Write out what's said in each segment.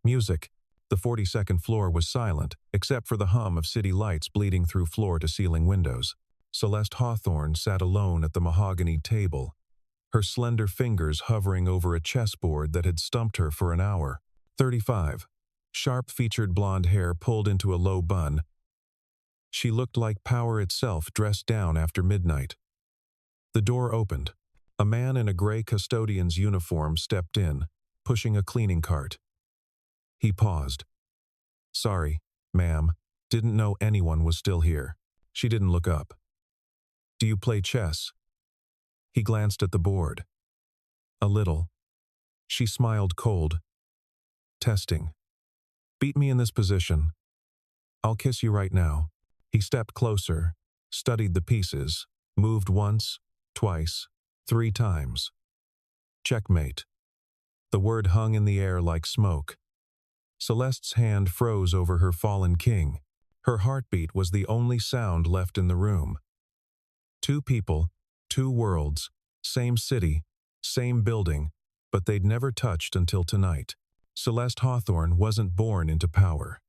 Music. The 42nd floor was silent, except for the hum of city lights bleeding through floor-to-ceiling windows. Celeste Hawthorne sat alone at the mahogany table, her slender fingers hovering over a chessboard that had stumped her for an hour. 35. Sharp-featured blonde hair pulled into a low bun. She looked like power itself dressed down after midnight. The door opened. A man in a gray custodian's uniform stepped in, pushing a cleaning cart. He paused. "Sorry, ma'am. Didn't know anyone was still here." She didn't look up. "Do you play chess?" He glanced at the board. "A little." She smiled cold. "Testing. Beat me in this position. I'll kiss you right now." He stepped closer, studied the pieces, moved once, twice, 3 times. Checkmate. The word hung in the air like smoke. Celeste's hand froze over her fallen king. Her heartbeat was the only sound left in the room. 2 people, 2 worlds, same city, same building, but they'd never touched until tonight. Celeste Hawthorne wasn't born into power.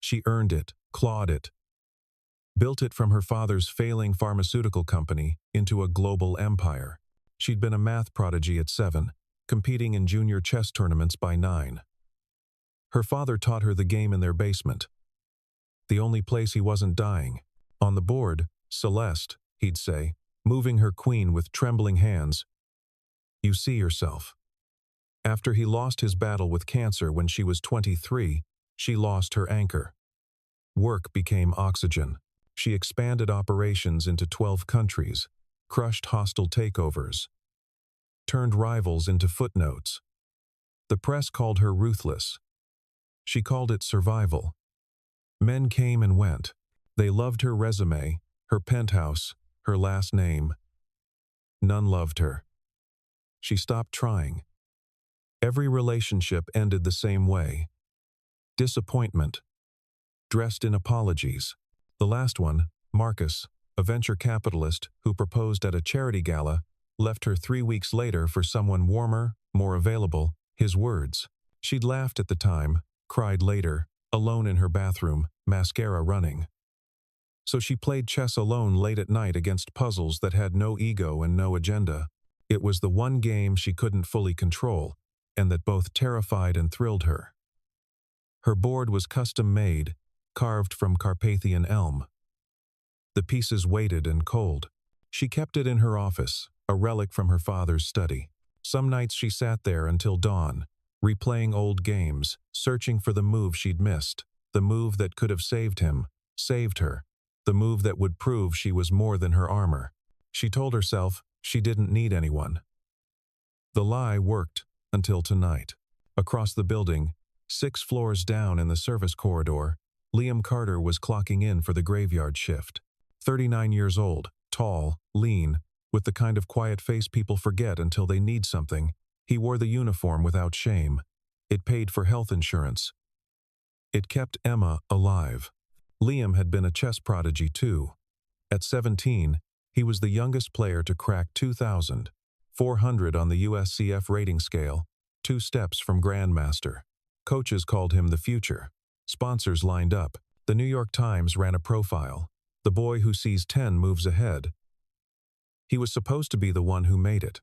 She earned it, clawed it, built it from her father's failing pharmaceutical company into a global empire. She'd been a math prodigy at 7, competing in junior chess tournaments by 9. Her father taught her the game in their basement, the only place he wasn't dying. On the board, "Celeste," he'd say, moving her queen with trembling hands. "You see yourself." After he lost his battle with cancer when she was 23, she lost her anchor. Work became oxygen. She expanded operations into 12 countries, crushed hostile takeovers, turned rivals into footnotes. The press called her ruthless. She called it survival. Men came and went. They loved her resume, her penthouse, her last name. None loved her. She stopped trying. Every relationship ended the same way. Disappointment, dressed in apologies. The last one, Marcus, a venture capitalist who proposed at a charity gala, left her 3 weeks later for someone warmer, more available, his words. She'd laughed at the time, cried later, alone in her bathroom, mascara running. So she played chess alone late at night against puzzles that had no ego and no agenda. It was the one game she couldn't fully control, and that both terrified and thrilled her. Her board was custom-made, carved from Carpathian elm. The pieces weighted and cold. She kept it in her office, a relic from her father's study. Some nights she sat there until dawn, replaying old games, searching for the move she'd missed, the move that could have saved him, saved her, the move that would prove she was more than her armor. She told herself she didn't need anyone. The lie worked until tonight. Across the building, 6 floors down in the service corridor, Liam Carter was clocking in for the graveyard shift. 39 years old, tall, lean, with the kind of quiet face people forget until they need something. He wore the uniform without shame. It paid for health insurance. It kept Emma alive. Liam had been a chess prodigy too. At 17, he was the youngest player to crack 2,400 on the USCF rating scale, 2 steps from Grandmaster. Coaches called him the future. Sponsors lined up. The New York Times ran a profile. The boy who sees 10 moves ahead. He was supposed to be the one who made it.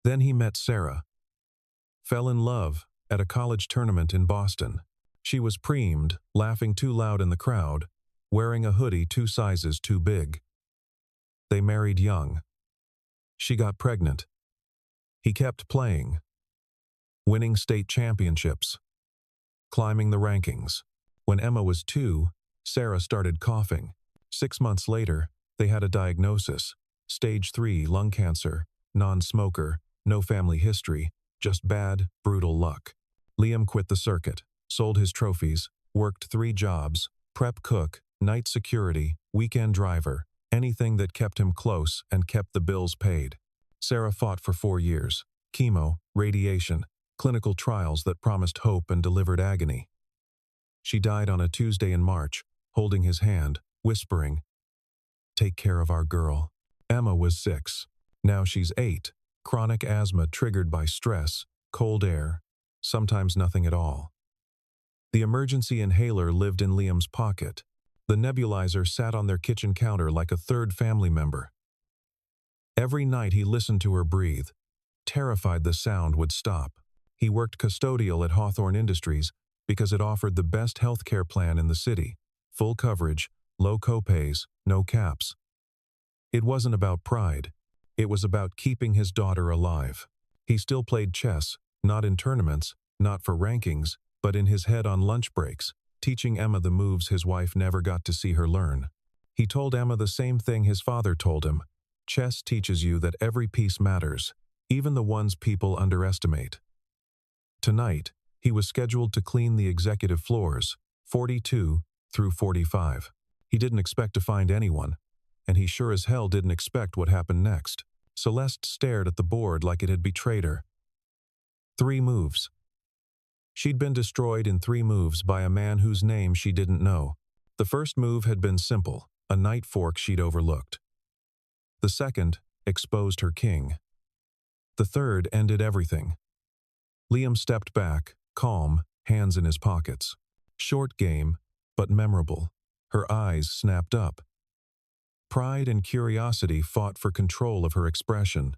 Then he met Sarah. Fell in love at a college tournament in Boston. She was preemed, laughing too loud in the crowd, wearing a hoodie 2 sizes too big. They married young. She got pregnant. He kept playing, winning state championships, climbing the rankings. When Emma was 2, Sarah started coughing. 6 months later, they had a diagnosis: stage 3 lung cancer, non-smoker, no family history, just bad, brutal luck. Liam quit the circuit, sold his trophies, worked 3 jobs, prep cook, night security, weekend driver, anything that kept him close and kept the bills paid. Sarah fought for 4 years. Chemo, radiation, clinical trials that promised hope and delivered agony. She died on a Tuesday in March, holding his hand, whispering, "Take care of our girl." Emma was 6. Now she's 8. Chronic asthma triggered by stress, cold air, sometimes nothing at all. The emergency inhaler lived in Liam's pocket. The nebulizer sat on their kitchen counter like a third family member. Every night he listened to her breathe, terrified the sound would stop. He worked custodial at Hawthorne Industries because it offered the best healthcare plan in the city. Full coverage, low copays, no caps. It wasn't about pride. It was about keeping his daughter alive. He still played chess, not in tournaments, not for rankings, but in his head on lunch breaks, teaching Emma the moves his wife never got to see her learn. He told Emma the same thing his father told him. Chess teaches you that every piece matters, even the ones people underestimate. Tonight, he was scheduled to clean the executive floors, 42 through 45. He didn't expect to find anyone, and he sure as hell didn't expect what happened next. Celeste stared at the board like it had betrayed her. 3 moves. She'd been destroyed in 3 moves by a man whose name she didn't know. The first move had been simple, a knight fork she'd overlooked. The second exposed her king. The third ended everything. Liam stepped back, calm, hands in his pockets. Short game, but memorable. Her eyes snapped up. Pride and curiosity fought for control of her expression.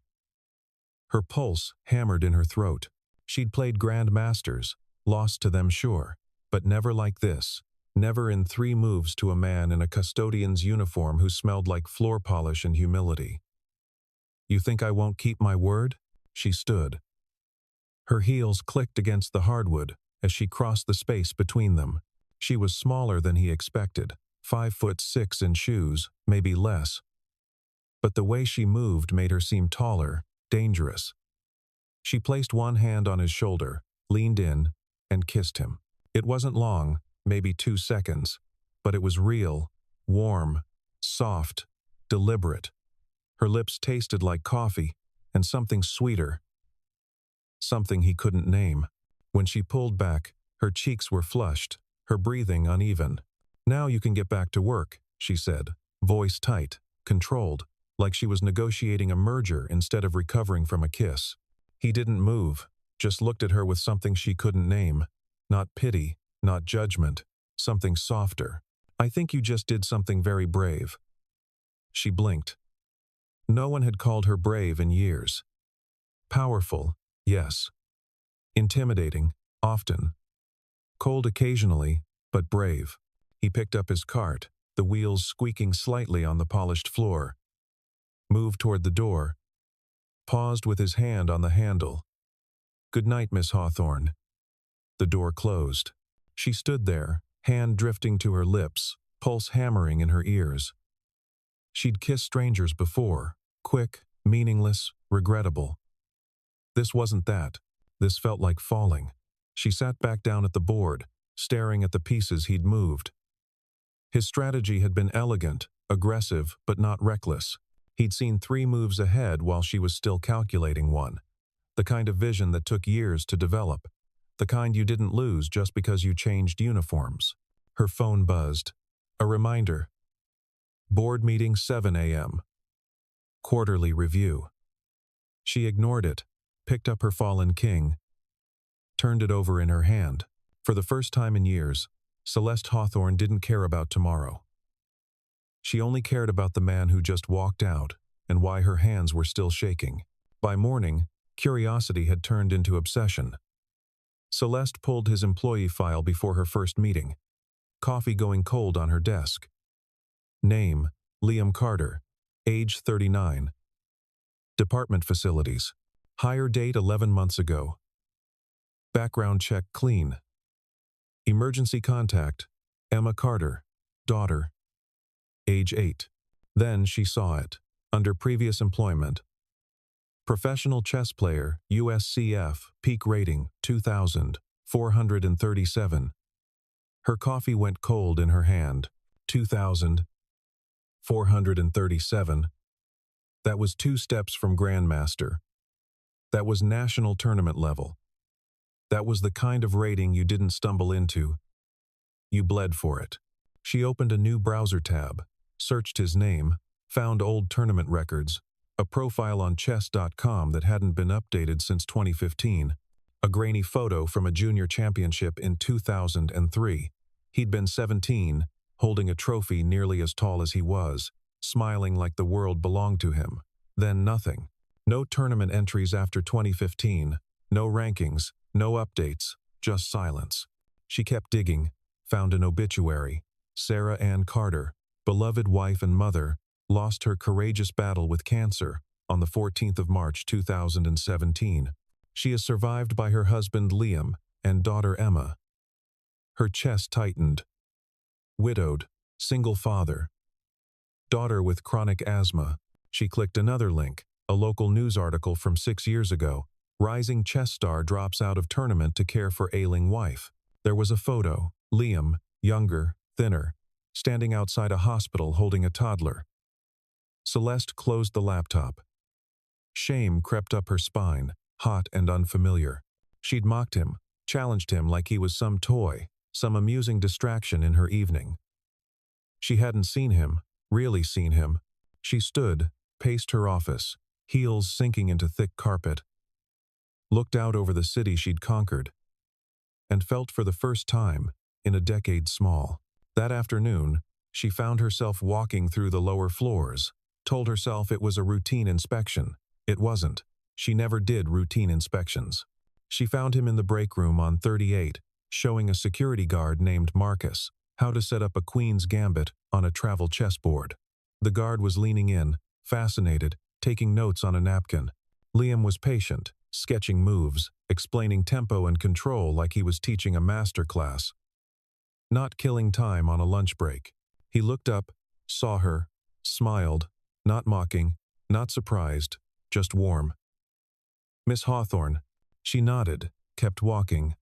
Her pulse hammered in her throat. She'd played Grand Masters, lost to them sure, but never like this. Never in 3 moves to a man in a custodian's uniform who smelled like floor polish and humility. "You think I won't keep my word?" She stood. Her heels clicked against the hardwood as she crossed the space between them. She was smaller than he expected, 5'6" in shoes, maybe less. But the way she moved made her seem taller, dangerous. She placed one hand on his shoulder, leaned in, and kissed him. It wasn't long, maybe 2 seconds, but it was real, warm, soft, deliberate. Her lips tasted like coffee, and something sweeter. Something he couldn't name. When she pulled back, her cheeks were flushed, her breathing uneven. "Now you can get back to work," she said, voice tight, controlled, like she was negotiating a merger instead of recovering from a kiss. He didn't move, just looked at her with something she couldn't name. Not pity, not judgment, something softer. "I think you just did something very brave." She blinked. No one had called her brave in years. Powerful, yes. Intimidating, often. Cold occasionally, but brave. He picked up his cart, the wheels squeaking slightly on the polished floor. Moved toward the door. Paused with his hand on the handle. "Good night, Miss Hawthorne." The door closed. She stood there, hand drifting to her lips, pulse hammering in her ears. She'd kissed strangers before, quick, meaningless, regrettable. This wasn't that. This felt like falling. She sat back down at the board, staring at the pieces he'd moved. His strategy had been elegant, aggressive, but not reckless. He'd seen 3 moves ahead while she was still calculating one. The kind of vision that took years to develop. The kind you didn't lose just because you changed uniforms. Her phone buzzed. A reminder. Board meeting 7 a.m. Quarterly review. She ignored it, picked up her fallen king, turned it over in her hand. For the first time in years, Celeste Hawthorne didn't care about tomorrow. She only cared about the man who just walked out and why her hands were still shaking. By morning, curiosity had turned into obsession. Celeste pulled his employee file before her first meeting. Coffee going cold on her desk. Name, Liam Carter. Age 39. Department facilities. Hire date 11 months ago. Background check clean. Emergency contact, Emma Carter, daughter. Age 8. Then she saw it, under previous employment. Professional chess player, USCF, peak rating, 2,437. Her coffee went cold in her hand, 2,437. That was 2 steps from Grandmaster. That was national tournament level. That was the kind of rating you didn't stumble into. You bled for it. She opened a new browser tab, searched his name, found old tournament records, a profile on chess.com that hadn't been updated since 2015, A grainy photo from a junior championship in 2003. He'd been 17, holding a trophy nearly as tall as he was, smiling like the world belonged to him. Then nothing. No tournament entries after 2015, no rankings, no updates, just silence. She kept digging, found an obituary. Sarah Ann Carter, beloved wife and mother, lost her courageous battle with cancer on the 14th of March 2017. She is survived by her husband Liam and daughter Emma. Her chest tightened. Widowed, single father. Daughter with chronic asthma. She clicked another link, a local news article from 6 years ago. Rising chess star drops out of tournament to care for ailing wife. There was a photo, Liam, younger, thinner, standing outside a hospital holding a toddler. Celeste closed the laptop. Shame crept up her spine, hot and unfamiliar. She'd mocked him, challenged him like he was some toy, some amusing distraction in her evening. She hadn't seen him, really seen him. She stood, paced her office, heels sinking into thick carpet, looked out over the city she'd conquered, and felt for the first time, in a decade small. That afternoon, she found herself walking through the lower floors, told herself it was a routine inspection. It wasn't. She never did routine inspections. She found him in the break room on 38, showing a security guard named Marcus how to set up a queen's gambit on a travel chessboard. The guard was leaning in, fascinated, taking notes on a napkin. Liam was patient, sketching moves, explaining tempo and control like he was teaching a master class. Not killing time on a lunch break. He looked up, saw her, smiled, not mocking, not surprised, just warm. "Miss Hawthorne." She nodded, kept walking.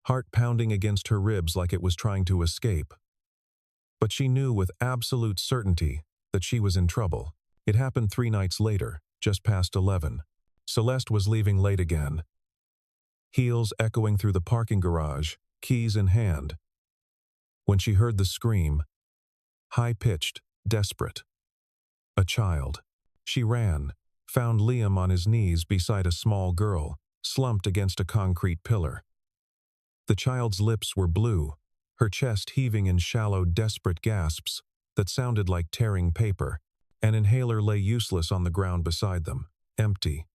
Heart pounding against her ribs like it was trying to escape. But she knew with absolute certainty that she was in trouble. It happened 3 nights later, just past 11. Celeste was leaving late again. Heels echoing through the parking garage, keys in hand. When she heard the scream, high-pitched, desperate. A child. She ran, found Liam on his knees beside a small girl, slumped against a concrete pillar. The child's lips were blue, her chest heaving in shallow, desperate gasps that sounded like tearing paper. An inhaler lay useless on the ground beside them, empty.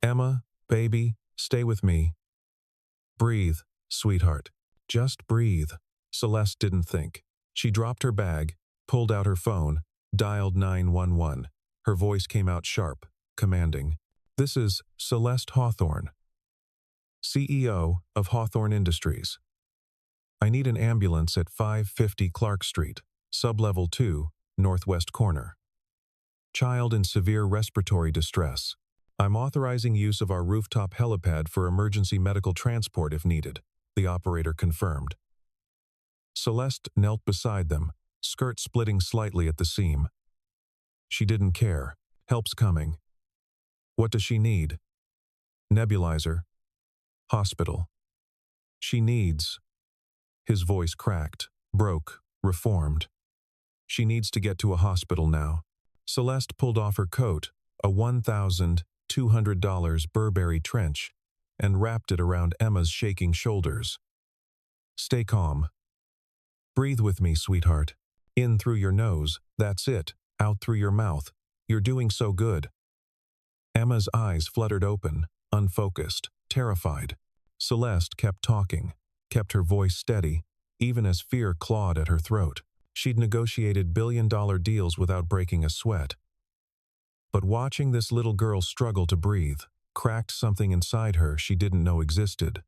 "Emma, baby, stay with me. Breathe, sweetheart. Just breathe." Celeste didn't think. She dropped her bag, pulled out her phone, dialed 911. Her voice came out sharp, commanding. "This is Celeste Hawthorne, CEO of Hawthorne Industries. I need an ambulance at 550 Clark Street, sublevel 2, northwest corner. Child in severe respiratory distress. I'm authorizing use of our rooftop helipad for emergency medical transport if needed," the operator confirmed. Celeste knelt beside them, skirt splitting slightly at the seam. She didn't care. Help's coming. What does she need? Nebulizer. Hospital. She needs. His voice cracked, broke, reformed. She needs to get to a hospital now. Celeste pulled off her coat, a $1,200 Burberry trench, and wrapped it around Emma's shaking shoulders. "Stay calm. Breathe with me, sweetheart. In through your nose, that's it, out through your mouth. You're doing so good." Emma's eyes fluttered open, unfocused, terrified. Celeste kept talking, kept her voice steady, even as fear clawed at her throat. She'd negotiated billion-dollar deals without breaking a sweat. But watching this little girl struggle to breathe cracked something inside her she didn't know existed.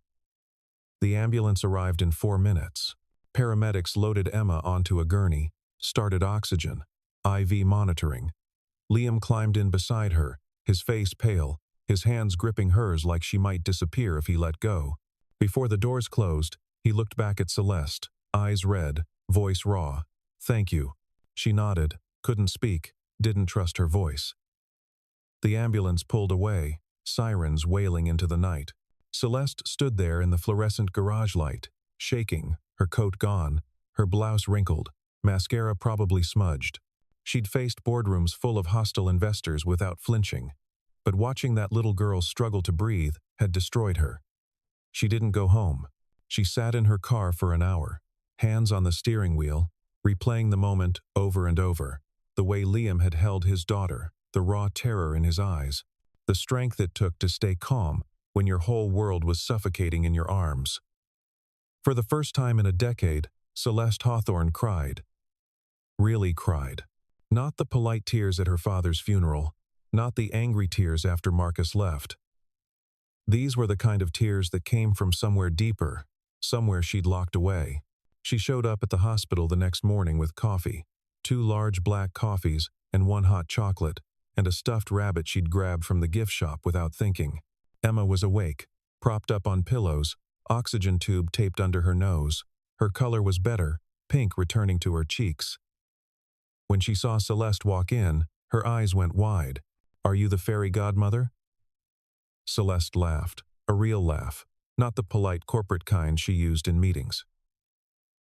The ambulance arrived in 4 minutes. Paramedics loaded Emma onto a gurney, started oxygen, IV monitoring. Liam climbed in beside her, his face pale, his hands gripping hers like she might disappear if he let go. Before the doors closed, he looked back at Celeste, eyes red, voice raw. "Thank you." She nodded, couldn't speak, didn't trust her voice. The ambulance pulled away, sirens wailing into the night. Celeste stood there in the fluorescent garage light, shaking, her coat gone, her blouse wrinkled, mascara probably smudged. She'd faced boardrooms full of hostile investors without flinching. but watching that little girl struggle to breathe had destroyed her. She didn't go home. She sat in her car for an hour, hands on the steering wheel, replaying the moment over and over. The way Liam had held his daughter, the raw terror in his eyes, the strength it took to stay calm when your whole world was suffocating in your arms. For the first time in a decade, Celeste Hawthorne cried. Really cried. Not the polite tears at her father's funeral, not the angry tears after Marcus left. These were the kind of tears that came from somewhere deeper, somewhere she'd locked away. She showed up at the hospital the next morning with coffee, 2 large black coffees and 1 hot chocolate, and a stuffed rabbit she'd grabbed from the gift shop without thinking. Emma was awake, propped up on pillows, oxygen tube taped under her nose. Her color was better, pink returning to her cheeks. When she saw Celeste walk in, her eyes went wide. "Are you the fairy godmother?" Celeste laughed, a real laugh, not the polite corporate kind she used in meetings.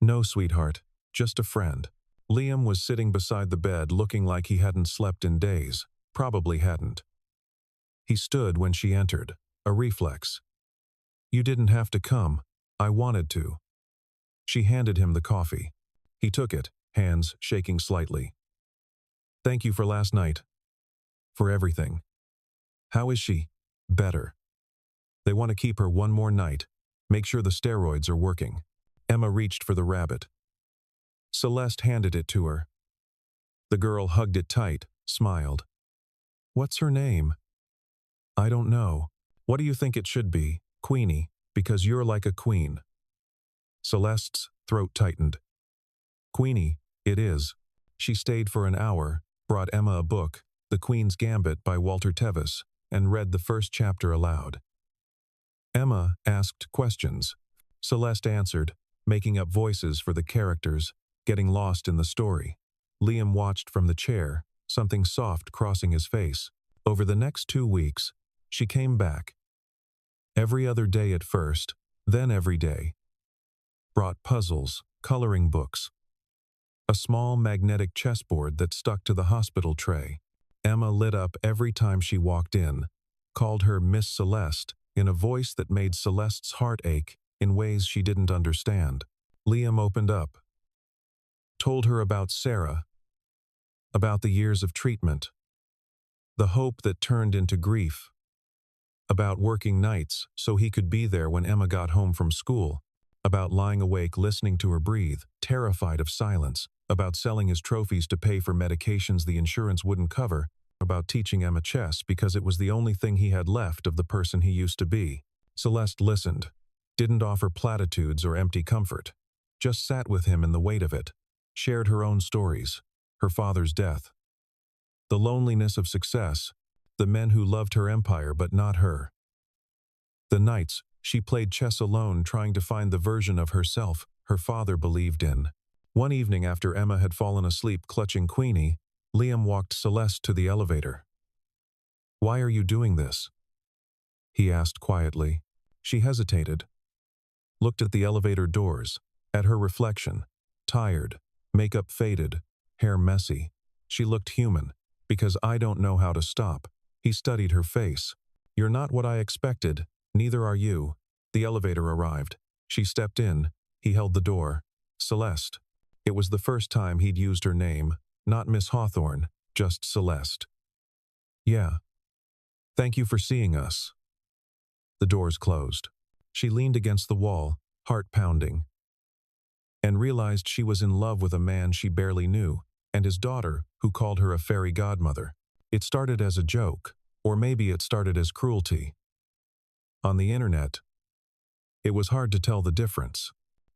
"No, sweetheart, just a friend." Liam was sitting beside the bed looking like he hadn't slept in days, probably hadn't. He stood when she entered, a reflex. "You didn't have to come, I wanted to." She handed him the coffee. He took it, hands shaking slightly. "Thank you for last night. For everything." "How is she?" "Better. They want to keep her 1 more night, make sure the steroids are working." Emma reached for the rabbit. Celeste handed it to her. The girl hugged it tight, smiled. "What's her name?" "I don't know. What do you think it should be? Queenie, because you're like a queen." Celeste's throat tightened. "Queenie, it is." She stayed for an hour, brought Emma a book, The Queen's Gambit by Walter Tevis, and read the first chapter aloud. Emma asked questions. Celeste answered, making up voices for the characters, getting lost in the story. Liam watched from the chair, something soft crossing his face. Over the next 2 weeks, she came back. Every other day at first, then every day. Brought puzzles, coloring books. A small magnetic chessboard that stuck to the hospital tray. Emma lit up every time she walked in, called her Miss Celeste in a voice that made Celeste's heart ache in ways she didn't understand. Liam opened up. Told her about Sarah, about the years of treatment, the hope that turned into grief, about working nights so he could be there when Emma got home from school, about lying awake listening to her breathe, terrified of silence, about selling his trophies to pay for medications the insurance wouldn't cover, about teaching Emma chess because it was the only thing he had left of the person he used to be. Celeste listened, didn't offer platitudes or empty comfort, just sat with him in the weight of it, shared her own stories, her father's death, the loneliness of success, the men who loved her empire but not her. The nights she played chess alone trying to find the version of herself her father believed in. One evening after Emma had fallen asleep clutching Queenie, Liam walked Celeste to the elevator. "Why are you doing this?" he asked quietly. She hesitated, looked at the elevator doors, at her reflection, tired, makeup faded, hair messy. She looked human. "Because I don't know how to stop." He studied her face. "You're not what I expected, neither are you." The elevator arrived. She stepped in. He held the door. "Celeste." It was the first time he'd used her name, not Miss Hawthorne, just Celeste. "Yeah. Thank you for seeing us." The doors closed. She leaned against the wall, heart pounding, and realized she was in love with a man she barely knew, and his daughter, who called her a fairy godmother. It started as a joke, or maybe it started as cruelty. On the internet, it was hard to tell the difference.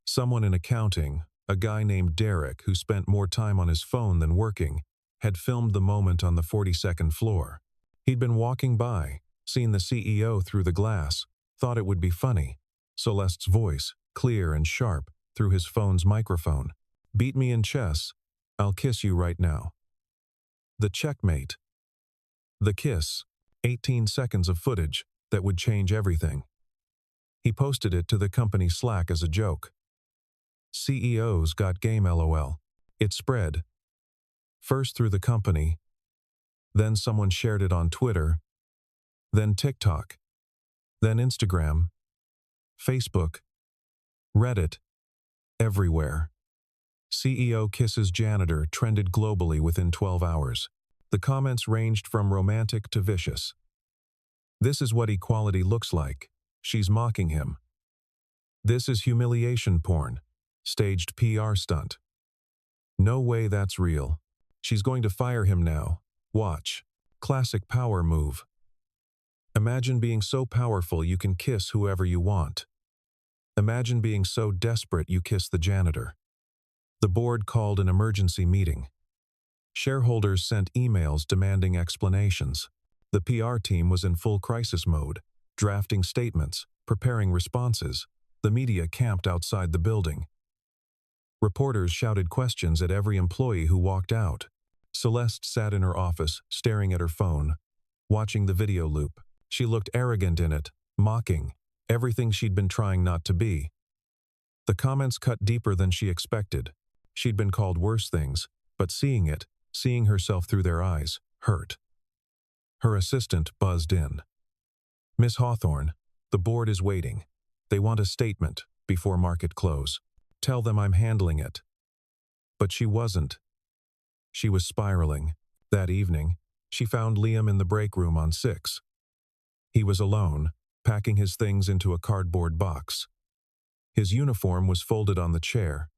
Someone in accounting, a guy named Derek who spent more time on his phone than working, had filmed the moment on the 42nd floor. He'd been walking by, seen the CEO through the glass, thought it would be funny. Celeste's voice, clear and sharp, through his phone's microphone. "Beat me in chess. I'll kiss you right now." The checkmate. The kiss. 18 seconds of footage that would change everything. He posted it to the company Slack as a joke. "CEOs got game LOL. It spread. First through the company. Then someone shared it on Twitter. then TikTok, then Instagram, Facebook, Reddit, everywhere. CEO kisses janitor trended globally within 12 hours. The comments ranged from romantic to vicious. This is what equality looks like. She's mocking him. This is humiliation porn. Staged PR stunt. No way that's real. She's going to fire him now. Watch. Classic power move. Imagine being so powerful you can kiss whoever you want. Imagine being so desperate you kiss the janitor. The board called an emergency meeting. Shareholders sent emails demanding explanations. The PR team was in full crisis mode, drafting statements, preparing responses. The media camped outside the building. Reporters shouted questions at every employee who walked out. Celeste sat in her office, staring at her phone, watching the video loop. She looked arrogant in it, mocking, everything she'd been trying not to be. The comments cut deeper than she expected. She'd been called worse things, but seeing it, seeing herself through their eyes, hurt. Her assistant buzzed in. "Miss Hawthorne, the board is waiting. They want a statement before market close. Tell them I'm handling it." But she wasn't. She was spiraling. That evening, she found Liam in the break room on 6. He was alone, packing his things into a cardboard box. His uniform was folded on the chair.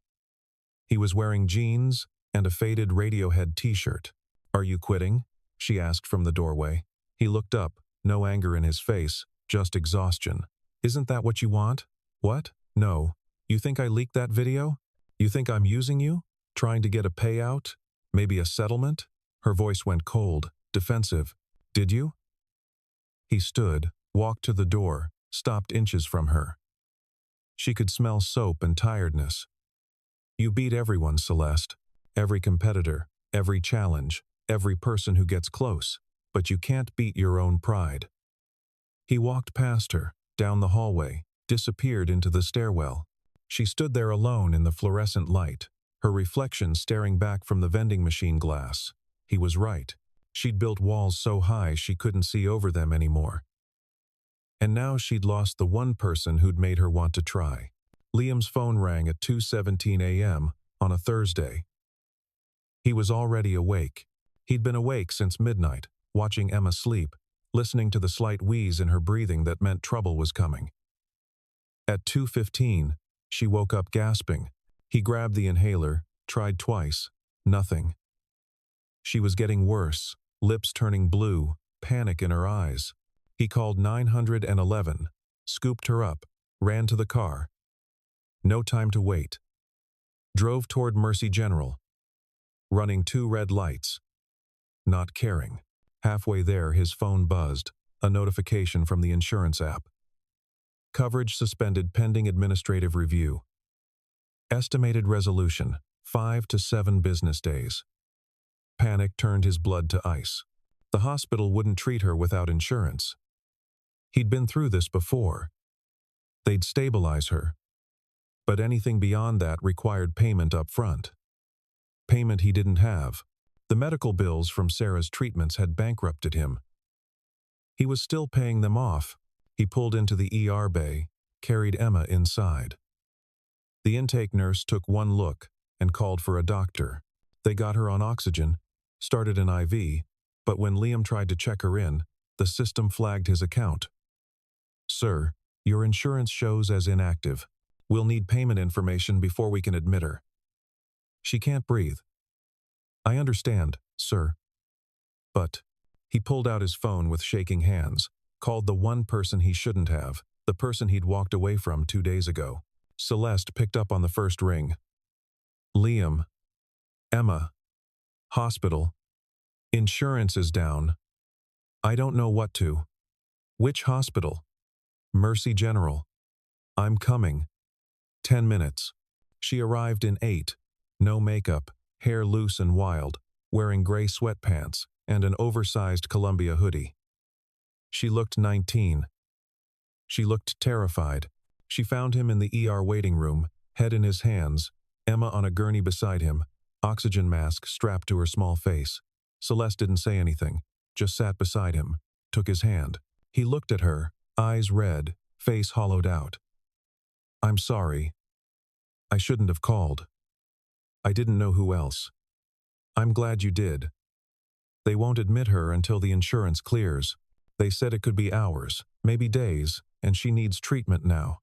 He was wearing jeans and a faded Radiohead t-shirt. "Are you quitting?" she asked from the doorway. He looked up, no anger in his face, just exhaustion. "Isn't that what you want?" "What? No. You think I leaked that video? You think I'm using you? Trying to get a payout? Maybe a settlement?" Her voice went cold, defensive. "Did you?" He stood, walked to the door, stopped inches from her. She could smell soap and tiredness. "You beat everyone, Celeste. Every competitor, every challenge, every person who gets close. But you can't beat your own pride." He walked past her, down the hallway, disappeared into the stairwell. She stood there alone in the fluorescent light, her reflection staring back from the vending machine glass. He was right. She'd built walls so high she couldn't see over them anymore. And now she'd lost the one person who'd made her want to try. Liam's phone rang at 2:17 a.m. on a Thursday. He was already awake. He'd been awake since midnight, watching Emma sleep, listening to the slight wheeze in her breathing that meant trouble was coming. At 2:15, she woke up gasping. He grabbed the inhaler, tried twice. Nothing. She was getting worse, lips turning blue, panic in her eyes. He called 911, scooped her up, ran to the car. No time to wait. Drove toward Mercy General. Running 2 red lights. Not caring. Halfway there, his phone buzzed, a notification from the insurance app. Coverage suspended pending administrative review. Estimated resolution, 5 to 7 business days. Panic turned his blood to ice. The hospital wouldn't treat her without insurance. He'd been through this before. They'd stabilize her. But anything beyond that required payment up front. Payment he didn't have. The medical bills from Sarah's treatments had bankrupted him. He was still paying them off. He pulled into the ER bay, carried Emma inside. The intake nurse took one look and called for a doctor. They got her on oxygen, started an IV, but when Liam tried to check her in, the system flagged his account. "Sir, your insurance shows as inactive. We'll need payment information before we can admit her. She can't breathe." "I understand, sir." But he pulled out his phone with shaking hands, called the one person he shouldn't have, the person he'd walked away from 2 days ago. Celeste picked up on the first ring. "Liam. Emma. Hospital. Insurance is down. I don't know what to." "Which hospital?" "Mercy General." "I'm coming." 10 minutes. She arrived in 8. No makeup, hair loose and wild, wearing gray sweatpants and an oversized Columbia hoodie. She looked 19. She looked terrified. She found him in the ER waiting room, head in his hands, Emma on a gurney beside him, oxygen mask strapped to her small face. Celeste didn't say anything, just sat beside him, took his hand. He looked at her, eyes red, face hollowed out. "I'm sorry. I shouldn't have called. I didn't know who else. I'm glad you did. They won't admit her until the insurance clears. They said it could be hours, maybe days, and she needs treatment now."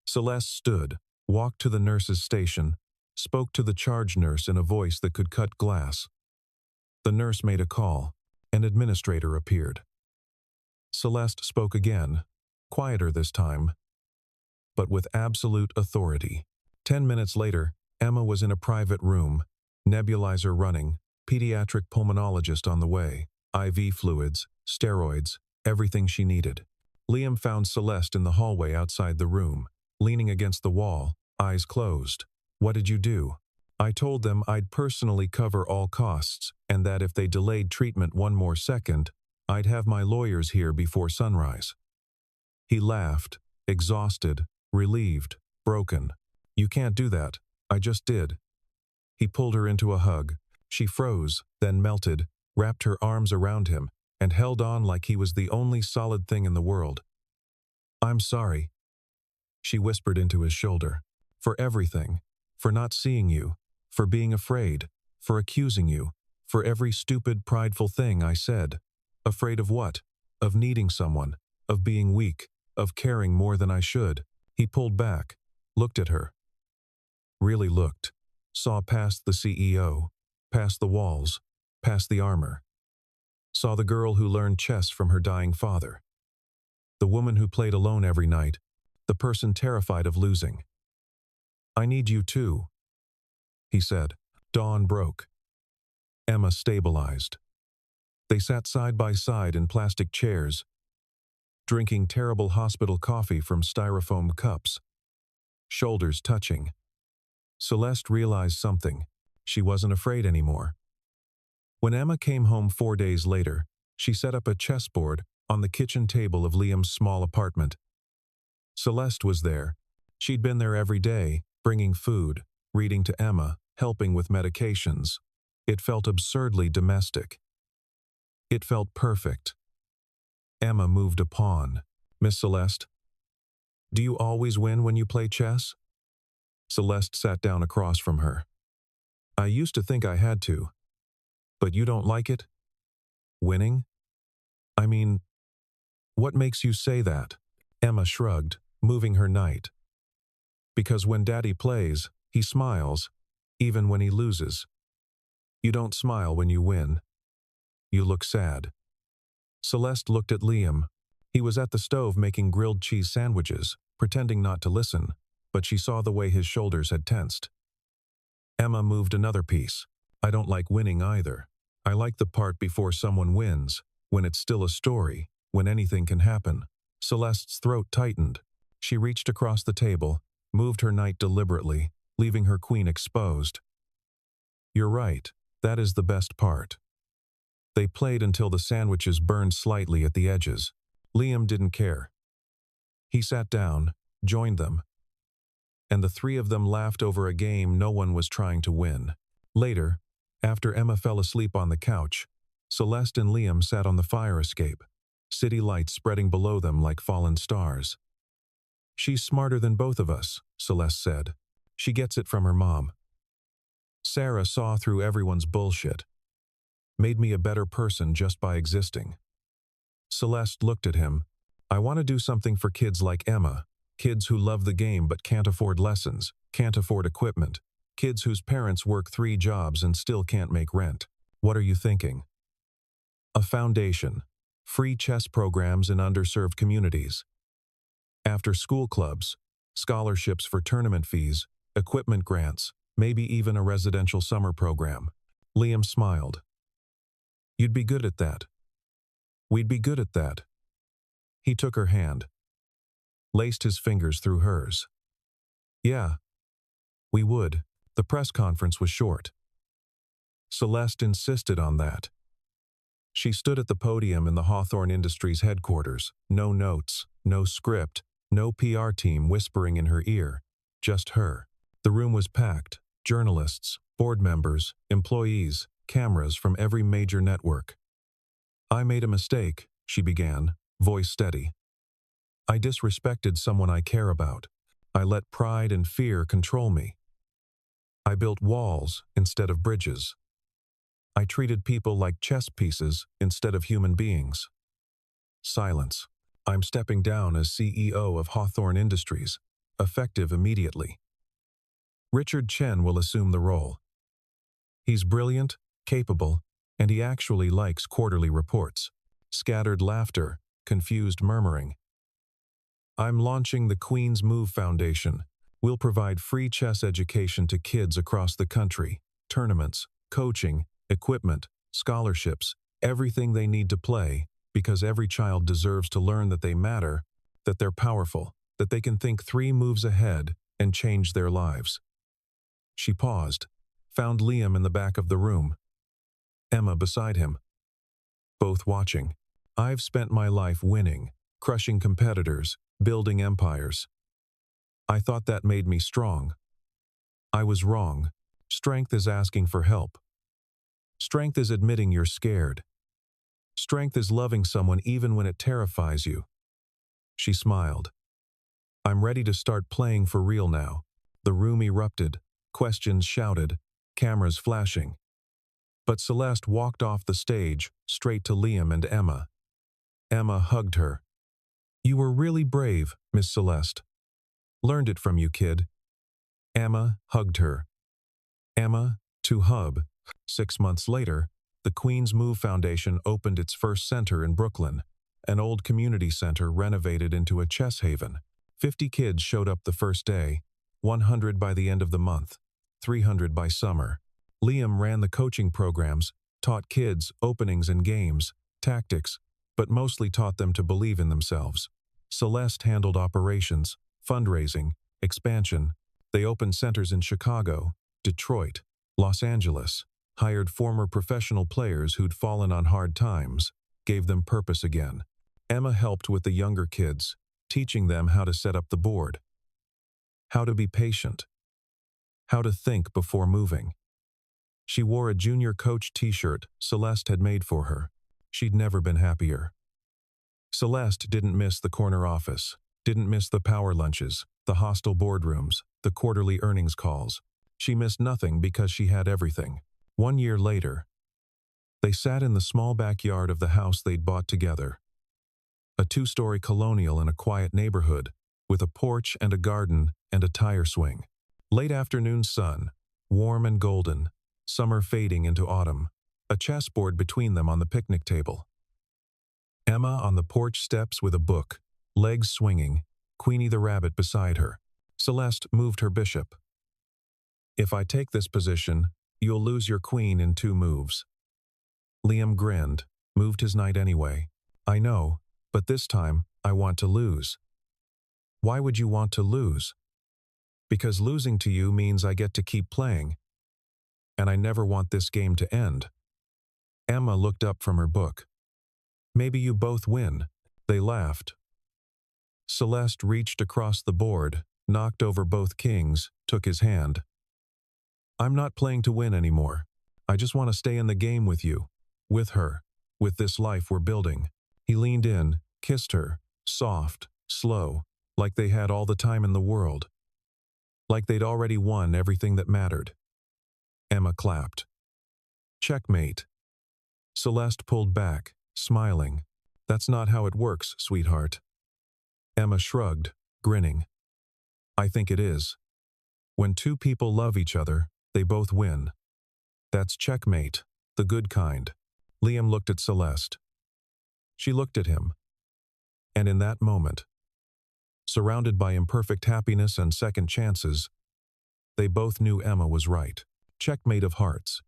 Celeste stood, walked to the nurse's station, spoke to the charge nurse in a voice that could cut glass. The nurse made a call. An administrator appeared. Celeste spoke again, quieter this time, but with absolute authority. 10 minutes later, Emma was in a private room, nebulizer running, pediatric pulmonologist on the way, IV fluids, steroids, everything she needed. Liam found Celeste in the hallway outside the room, leaning against the wall, eyes closed. "What did you do?" "I told them I'd personally cover all costs, and that if they delayed treatment one more second, I'd have my lawyers here before sunrise." He laughed, exhausted, relieved, broken. "You can't do that. I just did." He pulled her into a hug. She froze, then melted, wrapped her arms around him, and held on like he was the only solid thing in the world. "I'm sorry," she whispered into his shoulder, "for everything, for not seeing you, for being afraid, for accusing you, for every stupid, prideful thing I said." "Afraid of what?" "Of needing someone, of being weak, of caring more than I should." He pulled back, looked at her. Really looked, saw past the CEO, past the walls, past the armor. Saw the girl who learned chess from her dying father. The woman who played alone every night, the person terrified of losing. "I need you too," he said. Dawn broke. Emma stabilized. They sat side by side in plastic chairs, drinking terrible hospital coffee from styrofoam cups, shoulders touching. Celeste realized something. She wasn't afraid anymore. When Emma came home 4 days later, she set up a chessboard on the kitchen table of Liam's small apartment. Celeste was there. She'd been there every day, bringing food, reading to Emma, helping with medications. It felt absurdly domestic. It felt perfect. Emma moved a pawn. "Miss Celeste, do you always win when you play chess?" Celeste sat down across from her. "I used to think I had to. But you don't like it? Winning? I mean, what makes you say that?" Emma shrugged, moving her knight. "Because when Daddy plays, he smiles, even when he loses. You don't smile when you win. You look sad." Celeste looked at Liam. He was at the stove making grilled cheese sandwiches, pretending not to listen, but she saw the way his shoulders had tensed. Emma moved another piece. "I don't like winning either. I like the part before someone wins, when it's still a story, when anything can happen." Celeste's throat tightened. She reached across the table, moved her knight deliberately, leaving her queen exposed. "You're right. That is the best part." They played until the sandwiches burned slightly at the edges. Liam didn't care. He sat down, joined them, and the three of them laughed over a game no one was trying to win. Later, after Emma fell asleep on the couch, Celeste and Liam sat on the fire escape, city lights spreading below them like fallen stars. "She's smarter than both of us," Celeste said. "She gets it from her mom. Sarah saw through everyone's bullshit. Made me a better person just by existing." Celeste looked at him. "I want to do something for kids like Emma, kids who love the game but can't afford lessons, can't afford equipment, kids whose parents work 3 jobs and still can't make rent. What are you thinking?" "A foundation, free chess programs in underserved communities. After-school clubs, scholarships for tournament fees, equipment grants, maybe even a residential summer program." Liam smiled. "You'd be good at that. We'd be good at that." He took her hand, laced his fingers through hers. "Yeah, we would." The press conference was short. Celeste insisted on that. She stood at the podium in the Hawthorne Industries headquarters. No notes, no script, no PR team whispering in her ear, just her. The room was packed. Journalists, board members, employees, cameras from every major network. "I made a mistake," she began, voice steady. I disrespected someone I care about. I let pride and fear control me. I built walls instead of bridges. I treated people like chess pieces instead of human beings. Silence. I'm stepping down as CEO of Hawthorne Industries, effective immediately. Richard Chen will assume the role. He's brilliant, capable, and he actually likes quarterly reports. Scattered laughter, confused murmuring. I'm launching the Queen's Move Foundation. We'll provide free chess education to kids across the country, tournaments, coaching, equipment, scholarships, everything they need to play, because every child deserves to learn that they matter, that they're powerful, that they can think 3 moves ahead and change their lives. She paused, found Liam in the back of the room. Emma beside him. Both watching. I've spent my life winning, crushing competitors, building empires. I thought that made me strong. I was wrong. Strength is asking for help. Strength is admitting you're scared. Strength is loving someone even when it terrifies you. She smiled. I'm ready to start playing for real now. The room erupted, questions shouted, cameras flashing. But Celeste walked off the stage, straight to Liam and Emma. Emma hugged her. You were really brave, Miss Celeste. Learned it from you, kid. Emma hugged her. Emma, to Hub. 6 months later, the Queen's Move Foundation opened its first center in Brooklyn, an old community center renovated into a chess haven. 50 kids showed up the first day, 100 by the end of the month, 300 by summer. Liam ran the coaching programs, taught kids openings and games, tactics, but mostly taught them to believe in themselves. Celeste handled operations, fundraising, expansion. They opened centers in Chicago, Detroit, Los Angeles, hired former professional players who'd fallen on hard times, gave them purpose again. Emma helped with the younger kids, teaching them how to set up the board, how to be patient, how to think before moving. She wore a junior coach t-shirt Celeste had made for her. She'd never been happier. Celeste didn't miss the corner office, didn't miss the power lunches, the hostile boardrooms, the quarterly earnings calls. She missed nothing because she had everything. 1 year later, they sat in the small backyard of the house they'd bought together. A 2-story colonial in a quiet neighborhood, with a porch and a garden and a tire swing. Late afternoon sun, warm and golden, summer fading into autumn, a chessboard between them on the picnic table. Emma on the porch steps with a book, legs swinging, Queenie the rabbit beside her. Celeste moved her bishop. If I take this position, you'll lose your queen in 2 moves. Liam grinned, moved his knight anyway. I know, but this time, I want to lose. Why would you want to lose? Because losing to you means I get to keep playing. And I never want this game to end. Emma looked up from her book. Maybe you both win. They laughed. Celeste reached across the board, knocked over both kings, took his hand. I'm not playing to win anymore. I just want to stay in the game with you, with her, with this life we're building. He leaned in, kissed her, soft, slow, like they had all the time in the world. Like they'd already won everything that mattered. Emma clapped. Checkmate. Celeste pulled back, smiling. That's not how it works, sweetheart. Emma shrugged, grinning. I think it is. When 2 people love each other, they both win. That's checkmate, the good kind. Liam looked at Celeste. She looked at him. And in that moment, surrounded by imperfect happiness and second chances, they both knew Emma was right. Checkmate of hearts.